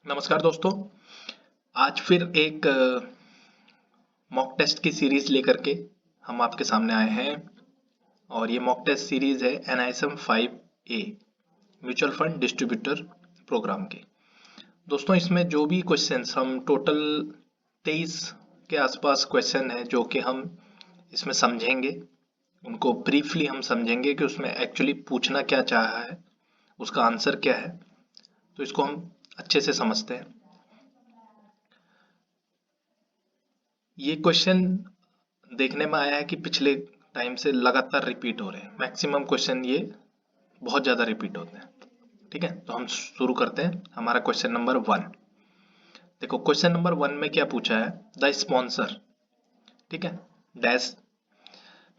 नमस्कार दोस्तों। आज फिर एक मॉक टेस्ट की सीरीज लेकर के हम आपके सामने आए हैं और ये मॉक टेस्ट सीरीज है NISM 5A mutual fund distributor program के। दोस्तों इसमें जो भी क्वेश्चंस हम टोटल 23 के आसपास क्वेश्चन है जो कि हम इसमें समझेंगे, उनको ब्रीफली हम समझेंगे कि उसमें एक्चुअली पूछना क्या चाहा है, उसका आंसर क्या है। तो इसको हम अच्छे से समझते हैं। ये क्वेश्चन देखने में आया है कि पिछले टाइम से लगातार रिपीट हो रहे हैं। मैक्सिमम क्वेश्चन ये बहुत ज्यादा रिपीट होते हैं। ठीक है, तो हम शुरू करते हैं। हमारा क्वेश्चन नंबर 1। देखो क्वेश्चन नंबर 1 में क्या पूछा है, द स्पॉन्सर। ठीक है, डैश।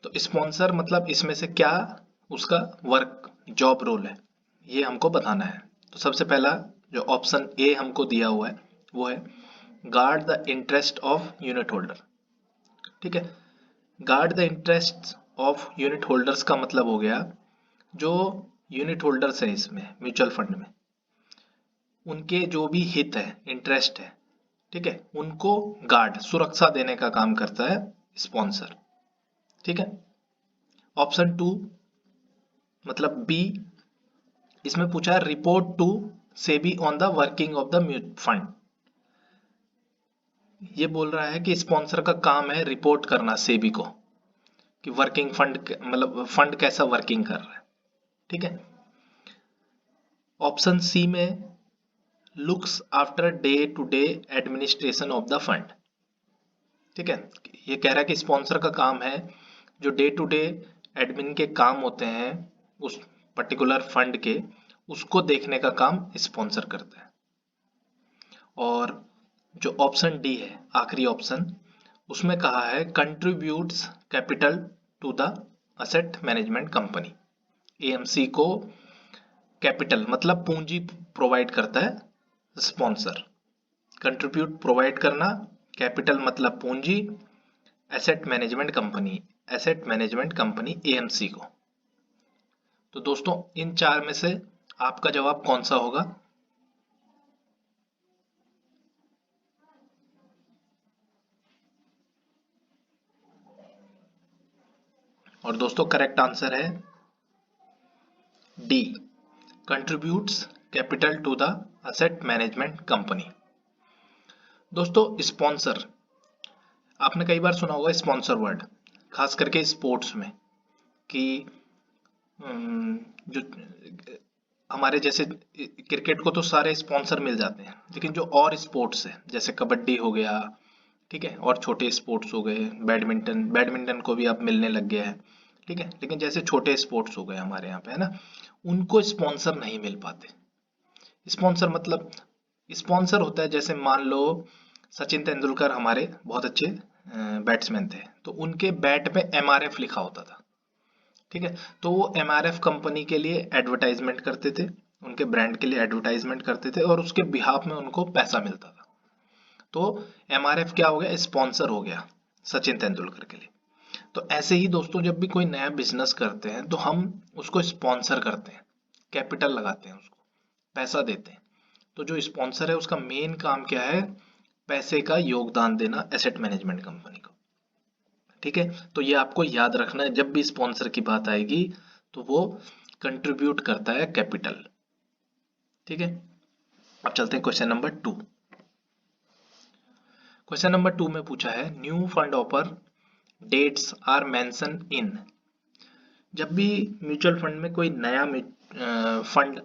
तो स्पॉन्सर मतलब इसमें से क्या उसका वर्क जॉब रोल है, ये हमको बताना है। तो सबसे पहला जो ऑप्शन ए हमको दिया हुआ है वो है guard the interest of unit holder. ठीक है, guard the interest of unit holders का मतलब हो गया जो यूनिट होल्डर्स है इसमें म्यूचुअल फंड में, उनके जो भी हित है, इंटरेस्ट है, ठीक है, उनको गार्ड सुरक्षा देने का काम करता है स्पॉन्सर। ठीक है, ऑप्शन 2 मतलब बी, इसमें पूछा है report to SEBI on the working of the fund. ये बोल रहा है कि स्पॉन्सर का काम है रिपोर्ट करना सेबी को कि वर्किंग फंड मतलब फंड कैसा वर्किंग कर रहा है। ठीक है, ऑप्शन सी में looks after day to day administration of the fund. ठीक है, ये कह रहा है कि स्पॉन्सर का काम है जो डे टू डे एडमिन के काम होते हैं उस पर्टिकुलर फंड के, उसको देखने का काम स्पॉन्सर करता है। और जो ऑप्शन डी है आखिरी ऑप्शन, उसमें कहा है contributes capital to the asset management company. AMC को कैपिटल मतलब पूंजी प्रोवाइड करता है स्पॉन्सर। कंट्रीब्यूट प्रोवाइड करना, कैपिटल मतलब पूंजी, एसेट मैनेजमेंट कंपनी AMC को। तो दोस्तों इन चार में से आपका जवाब कौन सा होगा? और दोस्तों करेक्ट आंसर है D, contributes capital to the asset management company. दोस्तों स्पॉन्सर, आपने कई बार सुना होगा स्पॉन्सर वर्ड, खास करके स्पोर्ट्स में, कि जो हमारे जैसे क्रिकेट को तो सारे स्पॉन्सर मिल जाते हैं, लेकिन जो और स्पोर्ट्स है जैसे कबड्डी हो गया, ठीक है, और छोटे स्पोर्ट्स हो गए, बैडमिंटन को भी अब मिलने लग गया है। ठीक है, लेकिन जैसे छोटे स्पोर्ट्स हो गए हमारे यहाँ पे है ना, उनको स्पॉन्सर नहीं मिल पाते। स्पॉन्सर मतलब स्पॉन्सर होता है जैसे मान लो सचिन तेंदुलकर हमारे बहुत अच्छे बैट्समैन थे, तो उनके बैट पे MRF लिखा होता था। ठीक है, तो वो MRF कंपनी के लिए एडवर्टाइजमेंट करते थे, उनके ब्रांड के लिए एडवर्टाइजमेंट करते थे और उसके बिहाफ में उनको पैसा मिलता था। तो MRF क्या हो गया, स्पॉन्सर हो गया सचिन तेंदुलकर के लिए। तो ऐसे ही दोस्तों जब भी कोई नया बिजनेस करते हैं तो हम उसको स्पॉन्सर करते हैं, कैपिटल लगाते हैं, उसको पैसा देते हैं। तो जो स्पॉन्सर है उसका मेन काम क्या है, पैसे का योगदान देना एसेट मैनेजमेंट कंपनी को। ठीक है, तो ये आपको याद रखना है, जब भी स्पॉन्सर की बात आएगी तो वो कंट्रीब्यूट करता है कैपिटल। ठीक है, अब चलते हैं क्वेश्चन नंबर 2। क्वेश्चन नंबर 2 में पूछा है new fund offer dates are mention in. जब भी म्यूचुअल फंड में कोई नया फंड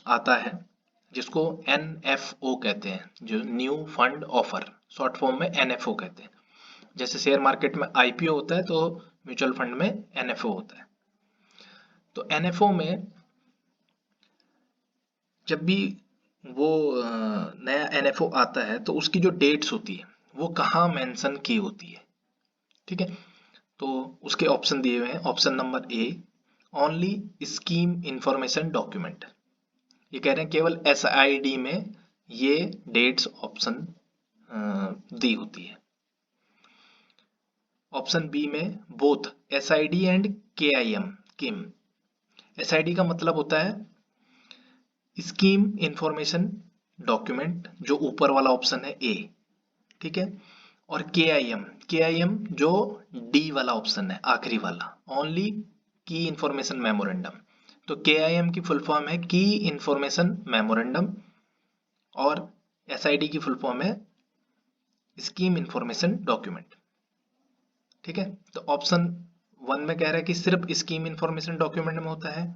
आता है जिसको NFO कहते हैं, जो new fund offer, short form में NFO कहते हैं। जैसे शेयर मार्केट में IPO होता है तो म्यूचुअल फंड में NFO होता है। तो NFO में जब भी वो नया NFO आता है तो उसकी जो डेट्स होती है वो कहाँ मेंशन की होती है। ठीक है, तो उसके ऑप्शन दिए हुए हैं। Option number A only scheme information document, ये कह रहे हैं केवल SID में ये डेट्स ऑप्शन दी होती है। ऑप्शन बी में both SID and KIM SID का मतलब होता है स्कीम इंफॉर्मेशन डॉक्यूमेंट जो ऊपर वाला ऑप्शन है ए, ठीक है। और के आई एम जो डी वाला ऑप्शन है आखिरी वाला, ओनली की इंफॉर्मेशन मेमोरेंडम। तो के आई एम की फुल फॉर्म है की इंफॉर्मेशन मेमोरेंडम, और एस आई डी की फुल फॉर्म है स्कीम इंफॉर्मेशन डॉक्यूमेंट, ठीक है। तो ऑप्शन 1 में कह रहा है कि सिर्फ स्कीम इंफॉर्मेशन डॉक्यूमेंट में होता है,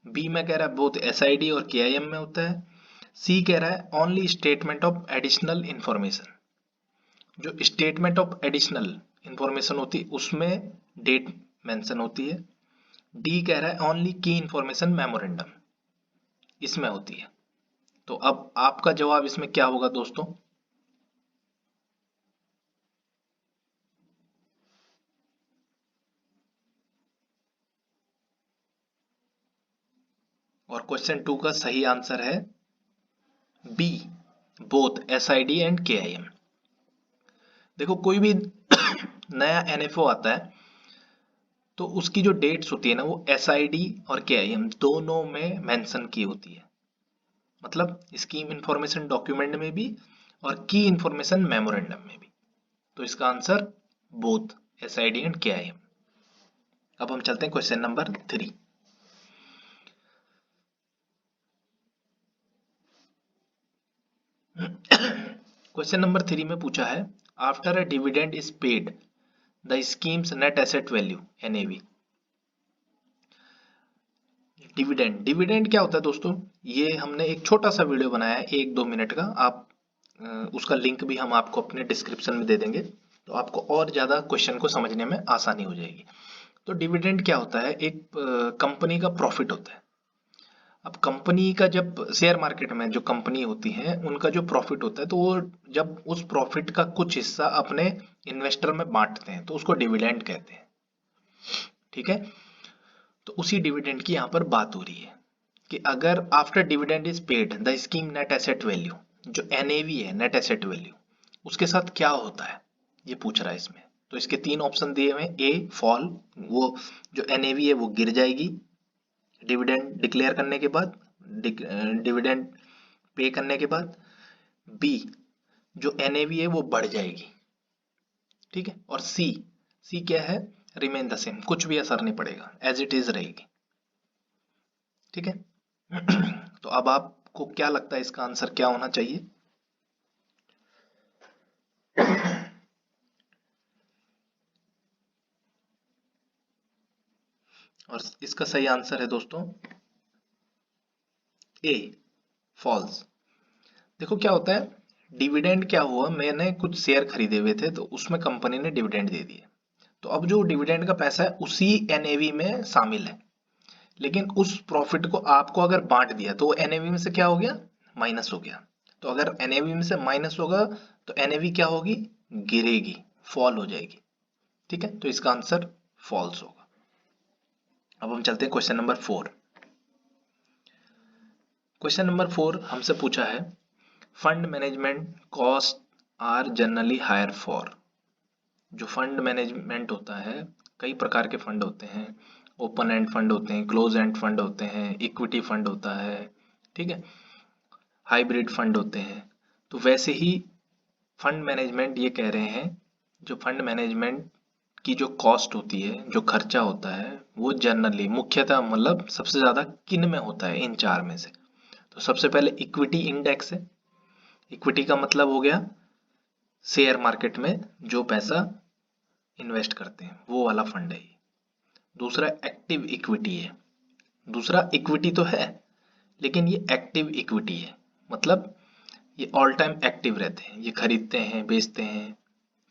बी में कह रहा है बोथ एस आई डी और के आई एम में होता है, सी कह रहा है only statement of additional information, जो स्टेटमेंट ऑफ एडिशनल इंफॉर्मेशन होती है उसमें डेट मेंशन होती है, डी कह रहा है ओनली की इंफॉर्मेशन मेमोरेंडम इसमें होती है। तो अब आपका जवाब इसमें क्या होगा दोस्तों? और क्वेश्चन 2 का सही आंसर है B, both S I D and K I M. देखो कोई भी नया एनएफओ आता है तो उसकी जो डेट्स होती है ना वो एस आई डी और के आई एम दोनों में मेंशन की होती है, मतलब स्कीम इंफॉर्मेशन डॉक्यूमेंट में भी और की इंफॉर्मेशन मेमोरेंडम में भी। तो इसका answer both S I D and K I M. अब हम चलते हैं क्वेश्चन नंबर 3। क्वेश्चन नंबर 3 में पूछा है after a dividend is paid the schemes net asset value NAV. Dividend क्या होता है दोस्तों? ये हमने एक छोटा सा वीडियो बनाया है 1-2 मिनट का, आप उसका लिंक भी हम आपको अपने डिस्क्रिप्शन में दे देंगे, तो आपको और ज्यादा क्वेश्चन को समझने में आसानी हो जाएगी। तो डिविडेंड क्या होता है? एक कंपनी का प्रॉफिट होता है। अब कंपनी का जब शेयर मार्केट में जो कंपनी होती है उनका जो प्रॉफिट होता है तो वो जब उस प्रॉफिट का कुछ हिस्सा अपने इन्वेस्टर में बांटते हैं तो उसको डिविडेंड कहते हैं, ठीक है। तो उसी डिविडेंड की यहाँ पर बात हो रही है कि अगर after dividend is paid the scheme net asset value, जो एनएवी है नेट एसेट वैल्यू, उसके साथ क्या होता है ये पूछ रहा है इसमें। तो इसके 3 ऑप्शन दिए हुए हैं, ए फॉल, वो जो एनएवी है वो गिर जाएगी डिविडेंड डिक्लेयर करने के बाद, डिविडेंड पे करने के बाद, बी जो एनएवी है वो बढ़ जाएगी, ठीक है, और सी, सी क्या है? रिमेन द सेम, कुछ भी असर नहीं पड़ेगा, एज इट इज रहेगी, ठीक है। तो अब आपको क्या लगता है इसका आंसर क्या होना चाहिए? और इसका सही आंसर है दोस्तों ए, फॉल्स। देखो क्या होता है, डिविडेंड क्या हुआ, मैंने कुछ शेयर खरीदे हुए थे तो उसमें कंपनी ने डिविडेंड दे दिए, तो अब जो डिविडेंड का पैसा है उसी एनएवी में शामिल है, लेकिन उस प्रॉफिट को आपको अगर बांट दिया तो वो एनएवी में से क्या हो गया? माइनस हो गया। तो अगर एनएवी में से माइनस होगा तो एनएवी क्या होगी? गिरेगी, फॉल हो जाएगी, ठीक है। तो इसका आंसर फॉल्स होगा। अब हम चलते हैं क्वेश्चन नंबर 4। क्वेश्चन नंबर 4 हमसे पूछा है fund management cost are generally higher for. जो फंड मैनेजमेंट होता है, कई प्रकार के फंड होते हैं, ओपन एंड फंड होते हैं, क्लोज एंड फंड होते हैं, इक्विटी फंड होता है, ठीक है, हाइब्रिड फंड होते हैं। तो वैसे ही फंड मैनेजमेंट ये कह रहे हैं जो फंड मैनेजमेंट की जो कॉस्ट होती है, जो खर्चा होता है, वो जनरली मुख्यतः मतलब सबसे ज्यादा किन में होता है? इन 4 में से। तो सबसे पहले इक्विटी इंडेक्स है, इक्विटी का मतलब हो गया शेयर मार्केट में जो पैसा इन्वेस्ट करते हैं वो वाला फंड है ये। दूसरा एक्टिव इक्विटी है, दूसरा इक्विटी तो है लेकिन ये एक्टिव इक्विटी है, मतलब ये ऑल टाइम एक्टिव रहते हैं, ये खरीदते हैं बेचते हैं,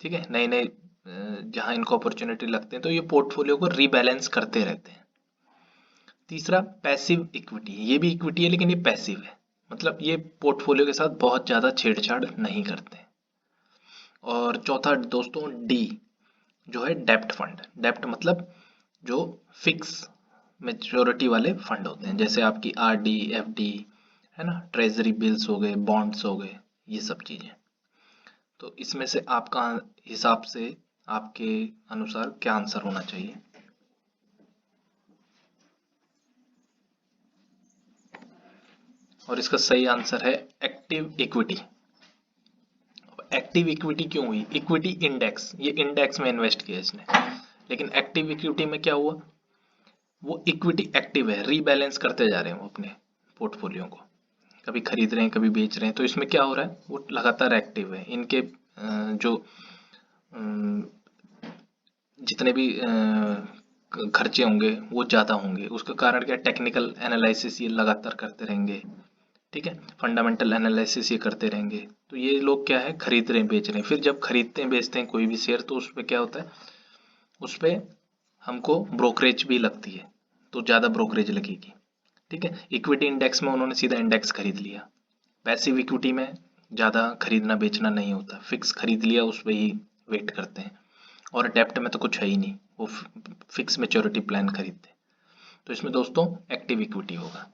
ठीक है, नए नए जहां इनको अपॉर्चुनिटी लगते हैं तो ये पोर्टफोलियो को रीबैलेंस करते रहते हैं। तीसरा पैसिव इक्विटी, ये भी इक्विटी है लेकिन ये पैसिव है, मतलब ये पोर्टफोलियो के साथ बहुत ज्यादा छेड़छाड़ नहीं करते। और चौथा दोस्तों डी, जो है डेप्ट फंड। डेप्ट मतलब जो फिक्स मेच्योरिटी वाले फंड होते हैं, जैसे आपकी आरडी, एफडी है ना, ट्रेजरी बिल्स हो गए, बॉन्ड्स हो गए, ये सब चीजें। तो इसमें से आपका हिसाब से आपके अनुसार क्या आंसर होना चाहिए? और इसका सही आंसर है एक्टिव इक्विटी। एक्टिव इक्विटी क्यों हुई? इक्विटी इंडेक्स, ये इंडेक्स में इन्वेस्ट किया इसने, लेकिन एक्टिव इक्विटी में क्या हुआ? वो इक्विटी एक्टिव है, रीबैलेंस करते जा रहे हैं वो अपने पोर्टफोलियो को, कभी खरीद रहे हैं कभी बेच रहे हैं, तो इसमें क्या हो रहा है? वो लगातार एक्टिव है। इनके जो जितने भी खर्चे होंगे वो ज़्यादा होंगे, उसका कारण क्या? टेक्निकल एनालिसिस ये लगातार करते रहेंगे, ठीक है, फंडामेंटल एनालिसिस ये करते रहेंगे। तो ये लोग क्या है? खरीद रहे हैं बेच रहे हैं। फिर जब खरीदते हैं बेचते हैं कोई भी शेयर, तो उस पर क्या होता है? उस पर हमको ब्रोकरेज भी लगती है, तो ज़्यादा ब्रोकरेज लगेगी, ठीक है। इक्विटी इंडेक्स में उन्होंने सीधा इंडेक्स खरीद लिया। पैसिव इक्विटी में ज़्यादा खरीदना बेचना नहीं होता, फिक्स खरीद लिया, उस पर ही वेट करते हैं। और डेप्ट में तो कुछ है ही नहीं, वो फिक्स मैच्योरिटी प्लान खरीदते हैं। तो इसमें दोस्तों एक्टिव इक्विटी होगा।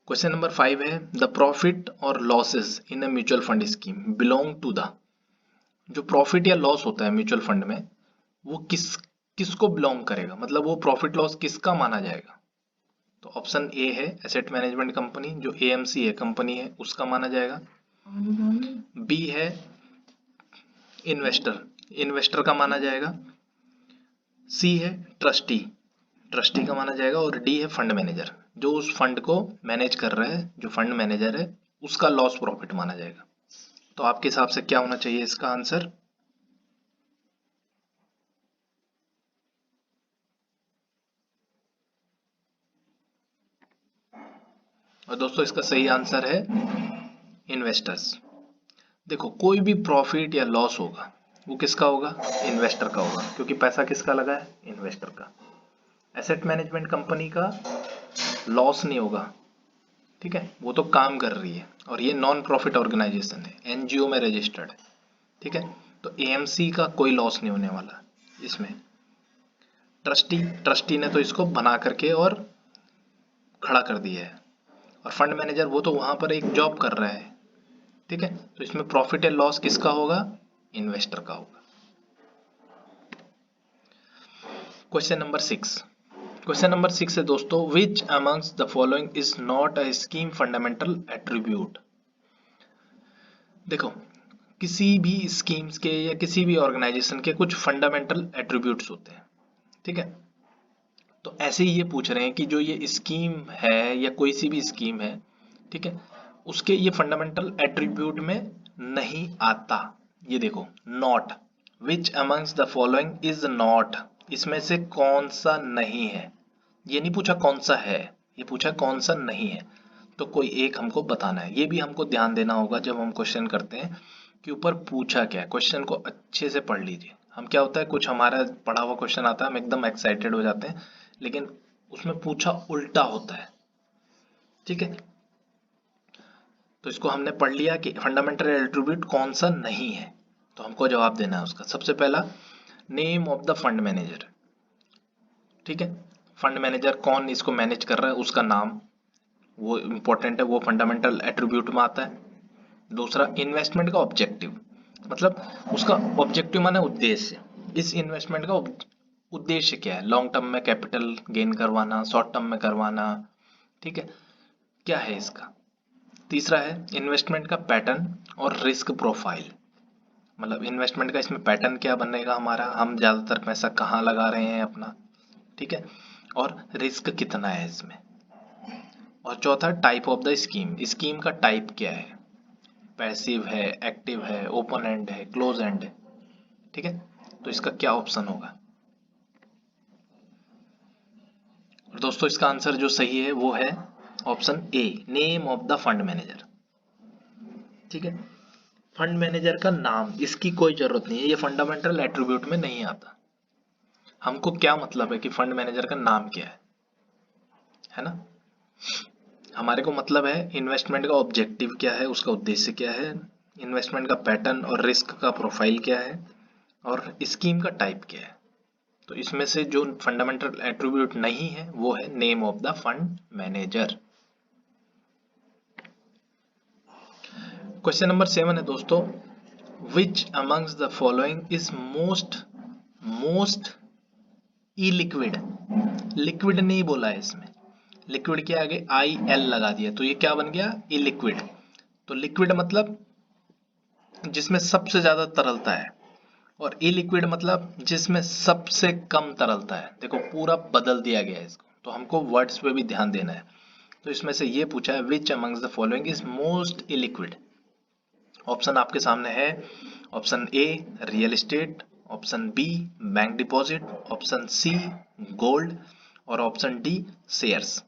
क्वेश्चन नंबर 5 है, द प्रॉफिट और losses in a mutual fund scheme belong to the. जो प्रॉफिट या लॉस होता है म्यूचुअल फंड में, वो किसको बिलोंग करेगा? मतलब वो प्रॉफिट लॉस किसका माना जाएगा? तो ऑप्शन ए है एसेट मैनेजमेंट कंपनी, जो एएमसी है कंपनी है, उसका माना जाएगा। बी है इन्वेस्टर का माना जाएगा। सी है ट्रस्टी का माना जाएगा। और डी है फंड मैनेजर, जो उस फंड को मैनेज कर रहा है, जो फंड मैनेजर है, उसका लॉस प्रॉफिट माना जाएगा। तो आपके हिसाब से क्या होना चाहिए इसका आंसर? और दोस्तों इसका सही आंसर है इन्वेस्टर्स। देखो, कोई भी प्रॉफिट या लॉस होगा वो किसका होगा? इन्वेस्टर का होगा, क्योंकि पैसा किसका लगा है? इन्वेस्टर का। एसेट मैनेजमेंट कंपनी का लॉस नहीं होगा, ठीक है, वो तो काम कर रही है, और ये नॉन प्रॉफिट ऑर्गेनाइजेशन है, एनजीओ में रजिस्टर्ड है, ठीक है। तो एएमसी का कोई लॉस नहीं होने वाला इसमें। ट्रस्टी ने तो इसको बना करके और खड़ा कर दिया है, और फंड मैनेजर वो तो वहां पर एक जॉब कर रहा है, ठीक है। तो इसमें प्रॉफिट एंड लॉस किसका होगा? इन्वेस्टर का होगा। Question number 6। क्वेश्चन नंबर 6 है दोस्तों, विच amongst the following is not a scheme fundamental attribute. देखो, किसी भी स्कीम्स के या किसी भी ऑर्गेनाइजेशन के कुछ फंडामेंटल एट्रीब्यूट्स होते हैं, ठीक है। तो ऐसे ही ये पूछ रहे हैं कि जो ये स्कीम है या कोई सी भी स्कीम है, ठीक है, उसके ये फंडामेंटल एट्रीब्यूट में नहीं आता। ये देखो, not, which amongst the following is not, इसमें से कौन सा नहीं है। ये नहीं पूछा कौन सा है, ये पूछा कौन सा नहीं है। तो कोई एक हमको बताना है। ये भी हमको ध्यान देना होगा जब हम क्वेश्चन करते हैं कि ऊपर पूछा क्या है। क्वेश्चन को अच्छे से पढ़ लीजिए। हम क्या होता है, कुछ हमारा पढ़ा हुआ क्वेश्चन आता है, हम एकदम एक्साइटेड हो जाते हैं, लेकिन उसमें पूछा उल्टा होता है, ठीक है। तो इसको हमने पढ़ लिया कि फंडामेंटल एट्रीब्यूट कौन सा नहीं है, तो हमको जवाब देना है उसका। सबसे पहला, name of the fund manager, ठीक है। फंड मैनेजर कौन इसको मैनेज कर रहा है, उसका नाम, वो इंपॉर्टेंट है, वो फंडामेंटल एट्रीब्यूट में आता है। दूसरा, इन्वेस्टमेंट का ऑब्जेक्टिव, मतलब उसका ऑब्जेक्टिव माने उद्देश्य। इस इन्वेस्टमेंट का उद्देश्य क्या है? लॉन्ग टर्म में कैपिटल गेन करवाना, शॉर्ट टर्म में करवाना, ठीक है, क्या है इसका। तीसरा है इन्वेस्टमेंट का पैटर्न और रिस्क प्रोफाइल, मतलब इन्वेस्टमेंट का इसमें पैटर्न क्या बनेगा हमारा, हम ज्यादातर पैसा कहाँ लगा रहे हैं अपना, ठीक है, और रिस्क कितना है इसमें। और चौथा, type of the scheme, scheme का टाइप क्या है, पैसिव है, एक्टिव है, ओपन एंड है, क्लोज एंड है, ठीक है। तो इसका क्या ऑप्शन होगा? और दोस्तों इसका आंसर जो सही है वो है option A, name of the fund manager, ठीक है। फंड मैनेजर का नाम, इसकी कोई जरूरत नहीं है, ये फंडामेंटल एट्रीब्यूट में नहीं आता। हमको क्या मतलब है कि फंड मैनेजर का नाम क्या है ना। हमारे को मतलब है इन्वेस्टमेंट का ऑब्जेक्टिव क्या है, उसका उद्देश्य क्या है, इन्वेस्टमेंट का पैटर्न और रिस्क का प्रोफाइल क्या है, और स्कीम का टाइप क्या है। तो इसमें से जो फंडामेंटल एट्रीब्यूट नहीं है वो है name of the fund manager. Question number 7 है दोस्तों, विच amongst the following is most illiquid. Liquid नहीं बोला है इसमें, लिक्विड के आगे IL लगा दिया तो ये क्या बन गया, इलिक्विड। तो लिक्विड मतलब जिसमें सबसे ज्यादा तरलता है, और इलिक्विड मतलब जिसमें सबसे कम तरलता है। देखो पूरा बदल दिया गया है इसको, तो हमको वर्ड्स पे भी ध्यान देना है। तो इसमें से ये पूछा है which amongst the following is most illiquid. Option आपके सामने है, option A real estate, option B bank deposit, option C gold, और ऑप्शन डी शेयर्स।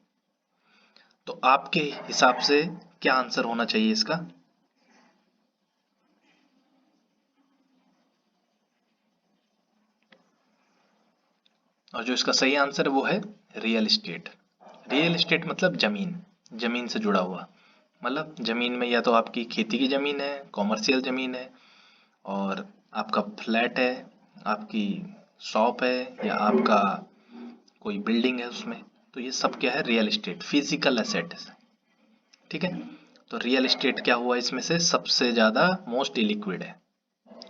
तो आपके हिसाब से क्या आंसर होना चाहिए इसका? और जो इसका सही आंसर है वो है रियल एस्टेट। रियल एस्टेट मतलब जमीन, जमीन से जुड़ा हुआ। मतलब जमीन में या तो आपकी खेती की जमीन है, कॉमर्शियल जमीन है, और आपका फ्लैट है, आपकी शॉप है, या आपका कोई बिल्डिंग है उसमें। तो ये सब क्या है, रियल एस्टेट, फिजिकल एसेट है। ठीक है, तो रियल एस्टेट क्या हुआ इसमें से, सबसे ज्यादा मोस्ट इलिक्विड है।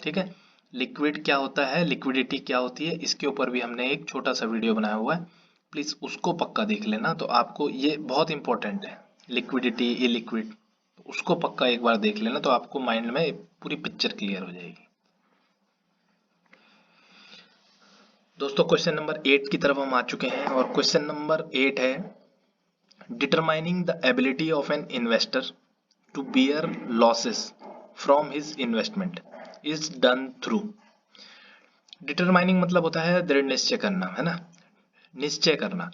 ठीक है, लिक्विड क्या होता है, लिक्विडिटी क्या होती है, इसके ऊपर भी हमने एक छोटा सा वीडियो बनाया हुआ है, प्लीज उसको पक्का देख लेना। तो आपको ये बहुत इंपॉर्टेंट है, लिक्विडिटी इलिक्विड, उसको पक्का एक बार देख लेना तो आपको माइंड में पूरी पिक्चर क्लियर हो जाएगी। दोस्तों क्वेश्चन नंबर 8 की तरफ हम आ चुके हैं, और क्वेश्चन नंबर 8 है determining the ability of an investor to bear losses from his investment is done through. Determining मतलब होता है दृढ़ निश्चय करना, है ना, निश्चय करना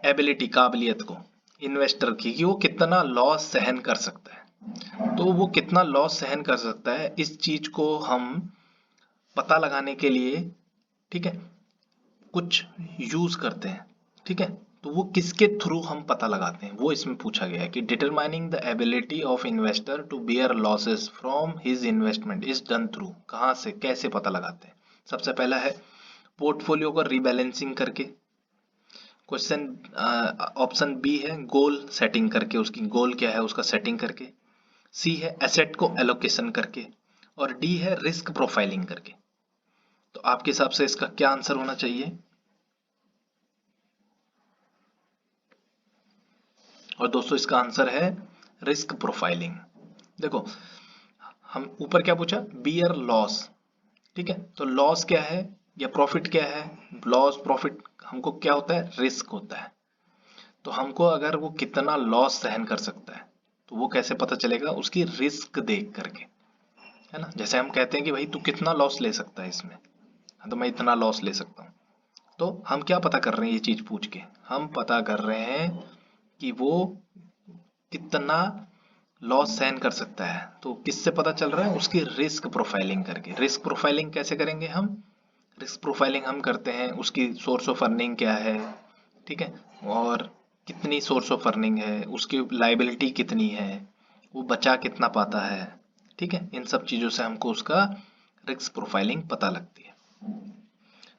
एबिलिटी, काबिलियत को इन्वेस्टर की, कि वो कितना लॉस सहन कर सकता है। तो वो कितना लॉस सहन कर सकता है, इस चीज को हम पता लगाने के लिए, ठीक है, कुछ यूज करते हैं। ठीक है, तो वो किसके थ्रू हम पता लगाते हैं, वो इसमें पूछा गया है कि determining the ability of investor to bear losses from his investment is done through, कहाँ से कैसे पता लगाते हैं। सबसे पहला है पोर्टफोलियो को रीबैलेंसिंग करके। क्वेश्चन ऑप्शन बी है गोल सेटिंग करके, उसकी गोल क्या है उसका सेटिंग करके। सी है एसेट को एलोकेशन करके, और डी है रिस्क प्रोफाइलिंग करके। तो आपके हिसाब से इसका क्या आंसर होना चाहिए? और दोस्तों इसका आंसर है रिस्क प्रोफाइलिंग। देखो हम ऊपर क्या पूछा, बियर लॉस, ठीक है, तो लॉस क्या है या प्रॉफिट क्या है, लॉस प्रॉफिट हमको क्या होता है, रिस्क होता है। तो हमको अगर वो कितना लॉस सहन कर सकता है, तो वो कैसे पता चलेगा, उसकी रिस्क देख करके, है ना। जैसे हम कहते हैं कि भाई तू कितना लॉस ले सकता है इसमें, हाँ, तो मैं इतना लॉस ले सकता हूँ। तो हम क्या पता कर रहे हैं, ये चीज पूछ के हम पता कर रहे हैं कि वो कितना लॉस सहन कर सकता है। तो किससे पता चल रहा है, उसकी रिस्क प्रोफाइलिंग करके। रिस्क प्रोफाइलिंग कैसे करेंगे हम, रिस्क प्रोफाइलिंग हम करते हैं उसकी सोर्स ऑफ अर्निंग क्या है, ठीक है, और कितनी सोर्स ऑफ अर्निंग है, उसकी लाइबिलिटी कितनी है, वो बचा कितना पाता है। ठीक है, इन सब चीजों से हमको उसका रिस्क प्रोफाइलिंग पता लगती है।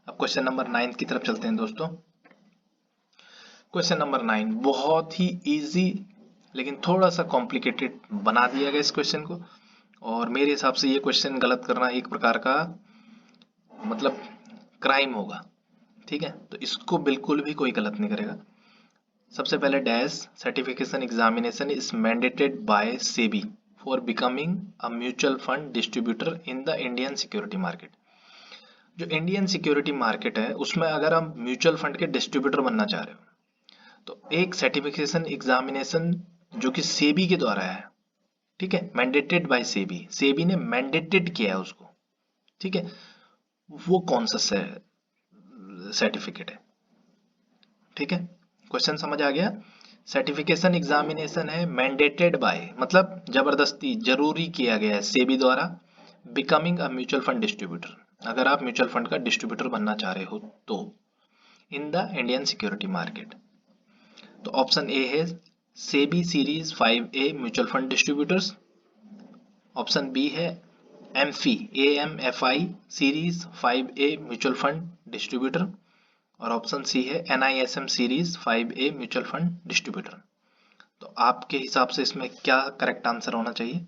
अब क्वेश्चन नंबर 9 की तरफ चलते हैं दोस्तों। क्वेश्चन नंबर 9 बहुत ही इजी लेकिन थोड़ा सा कॉम्प्लिकेटेड बना दिया गया इस क्वेश्चन को, और मेरे हिसाब से ये क्वेश्चन गलत करना एक प्रकार का मतलब क्राइम होगा। ठीक है, तो इसको बिल्कुल भी कोई गलत नहीं करेगा। सबसे पहले dash certification examination is mandated by SEBI for becoming a mutual fund distributor in the Indian security market. जो इंडियन सिक्योरिटी मार्केट है उसमें अगर हम म्यूचुअल फंड के डिस्ट्रीब्यूटर बनना चाह रहे हो, तो एक सर्टिफिकेशन एग्जामिनेशन जो कि सेबी के द्वारा है, ठीक है, मैंडेटेड बाय सेबी, सेबी ने मैंडेटेड किया है उसको, ठीक है, वो कौन सा सर्टिफिकेट है। ठीक है, क्वेश्चन समझ आ गया। सर्टिफिकेशन एग्जामिनेशन है मैंडेटेड बाय मतलब जबरदस्ती जरूरी किया गया है सेबी द्वारा, becoming a mutual fund distributor अगर आप म्यूचुअल फंड का डिस्ट्रीब्यूटर बनना चाह रहे हो तो, in the Indian security market. तो ऑप्शन ए है SEBI series 5A mutual fund distributors, option B है AMFI AMFI series 5A mutual fund distributor, और ऑप्शन सी है NISM series 5A mutual fund distributor. तो आपके हिसाब से इसमें क्या करेक्ट आंसर होना चाहिए?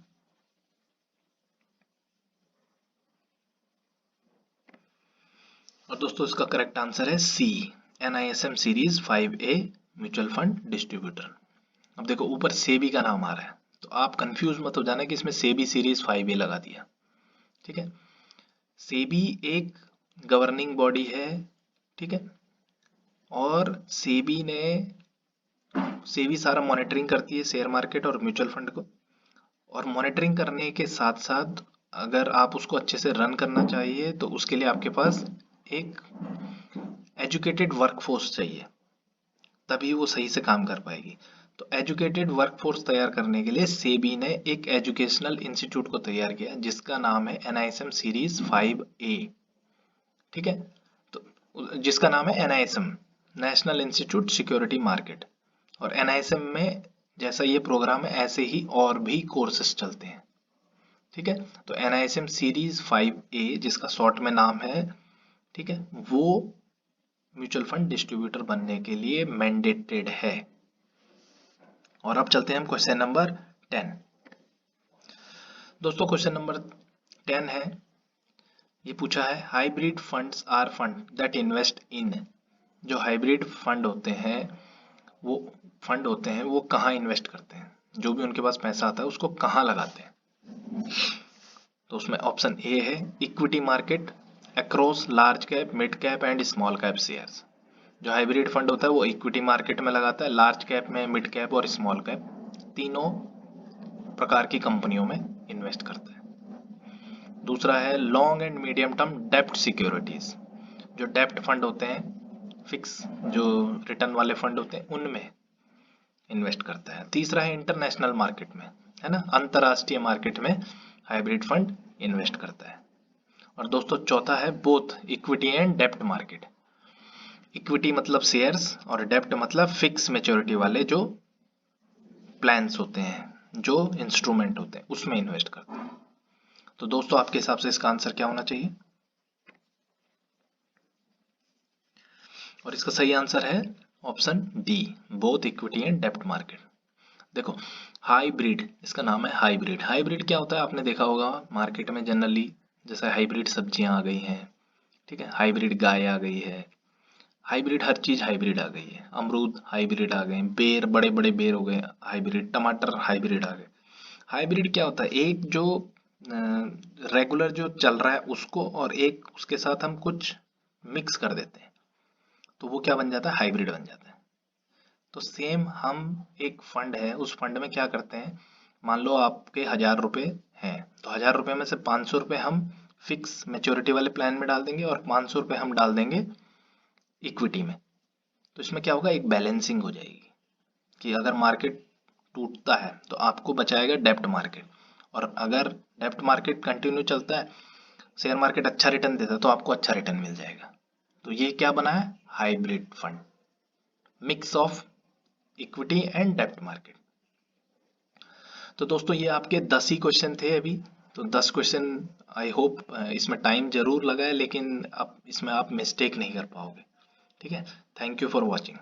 और दोस्तों इसका करेक्ट आंसर है सी, NISM series 5A mutual fund distributor. अब देखो ऊपर सेबी का नाम आ रहा है, तो आप कंफ्यूज मत हो जाना कि इसमें सेबी सीरीज 5A लगा दिया। ठीक है, सेबी एक गवर्निंग बॉडी है, ठीक है, और सेबी सारा मॉनिटरिंग करती है शेयर मार्केट और म्यूचुअल फंड को। और मॉनिटरिंग करने के साथ साथ अगर आप उसको अच्छे से रन करना चाहिए तो उसके लिए आपके पास एक एजुकेटेड वर्कफोर्स चाहिए, तभी वो सही से काम कर पाएगी। तो एजुकेटेड वर्कफोर्स तैयार करने के लिए सेबी ने एक एजुकेशनल इंस्टीट्यूट को तैयार किया जिसका नाम है NISM सीरीज 5A। ठीक है, तो जिसका नाम है NISM, national institute security market. और NISM में जैसा ये प्रोग्राम है ऐसे ही और भी कोर्सेज चलते हैं। ठीक है, तो NISM सीरीज 5A जिसका शॉर्ट में नाम है, ठीक है, वो म्यूचुअल फंड डिस्ट्रीब्यूटर बनने के लिए मैंडेटेड है। और अब चलते हैं हम क्वेश्चन नंबर 10। दोस्तों क्वेश्चन नंबर 10 है, ये पूछा है hybrid funds are fund that invest in. जो हाइब्रिड फंड होते हैं वो कहाँ इन्वेस्ट करते हैं, जो भी उनके पास पैसा आता है उसको कहाँ लगाते हैं। तो उसमें ऑप्शन ए है equity market across large cap, mid cap and small cap shares. जो हाइब्रिड फंड होता है वो इक्विटी मार्केट में लगाता है, लार्ज कैप में, मिड कैप और स्मॉल कैप, तीनों प्रकार की कंपनियों में इन्वेस्ट करता है। दूसरा है लॉन्ग एंड मीडियम टर्म डेप्ट सिक्योरिटीज। जो डेप्ट फंड होते हैं, फिक्स जो रिटर्न वाले फंड होते हैं, उनमें इन्वेस्ट करता है। तीसरा है इंटरनेशनल मार्केट में, है ना, अंतरराष्ट्रीय मार्केट में हाइब्रिड फंड इन्वेस्ट करता है। और दोस्तों चौथा है बोथ इक्विटी एंड डेप्ट मार्केट। इक्विटी मतलब शेयर्स और डेप्ट मतलब फिक्स मैच्योरिटी वाले जो प्लान्स होते हैं, जो इंस्ट्रूमेंट होते हैं, उसमें इन्वेस्ट करते हैं। तो दोस्तों आपके हिसाब से इसका आंसर क्या होना चाहिए? और इसका सही आंसर है option D, both equity and डेप्ट मार्केट। देखो हाइब्रिड, इसका नाम है हाइब्रिड। हाइब्रिड क्या होता है आपने देखा होगा मार्केट में जनरली, जैसे हाइब्रिड सब्जियां आ गई हैं, ठीक है, हाइब्रिड गाय आ गई है, हाइब्रिड हर चीज हाइब्रिड आ गई है, अमरूद हाइब्रिड आ गए, बेर बड़े बड़े बेर हो गए हाइब्रिड, टमाटर हाइब्रिड आ गए। हाइब्रिड क्या होता है, एक जो रेगुलर जो चल रहा है उसको और एक उसके साथ हम कुछ मिक्स कर देते हैं, तो वो क्या बन जाता है, हाइब्रिड बन जाता है। तो सेम हम एक फंड है, उस फंड में क्या करते हैं, मान लो आपके 1000 रुपए हैं, तो 1000 रुपए में से 500 रुपए हम फिक्स मेच्योरिटी वाले प्लान में डाल देंगे और 500 रुपए हम डाल देंगे इक्विटी में। तो इसमें क्या होगा, एक बैलेंसिंग हो जाएगी कि अगर मार्केट टूटता है तो आपको बचाएगा डेप्ट मार्केट, और अगर डेप्ट मार्केट कंटिन्यू चलता है, शेयर मार्केट अच्छा रिटर्न देता है, तो आपको अच्छा रिटर्न मिल जाएगा। तो ये क्या बना है, hybrid fund, mix of equity and डेप्ट मार्केट। तो दोस्तों ये आपके 10 ही क्वेश्चन थे अभी। तो 10 क्वेश्चन आई होप इसमें टाइम जरूर लगा है, लेकिन अब इसमें आप मिस्टेक नहीं कर पाओगे। ठीक है, थैंक यू फॉर वॉचिंग।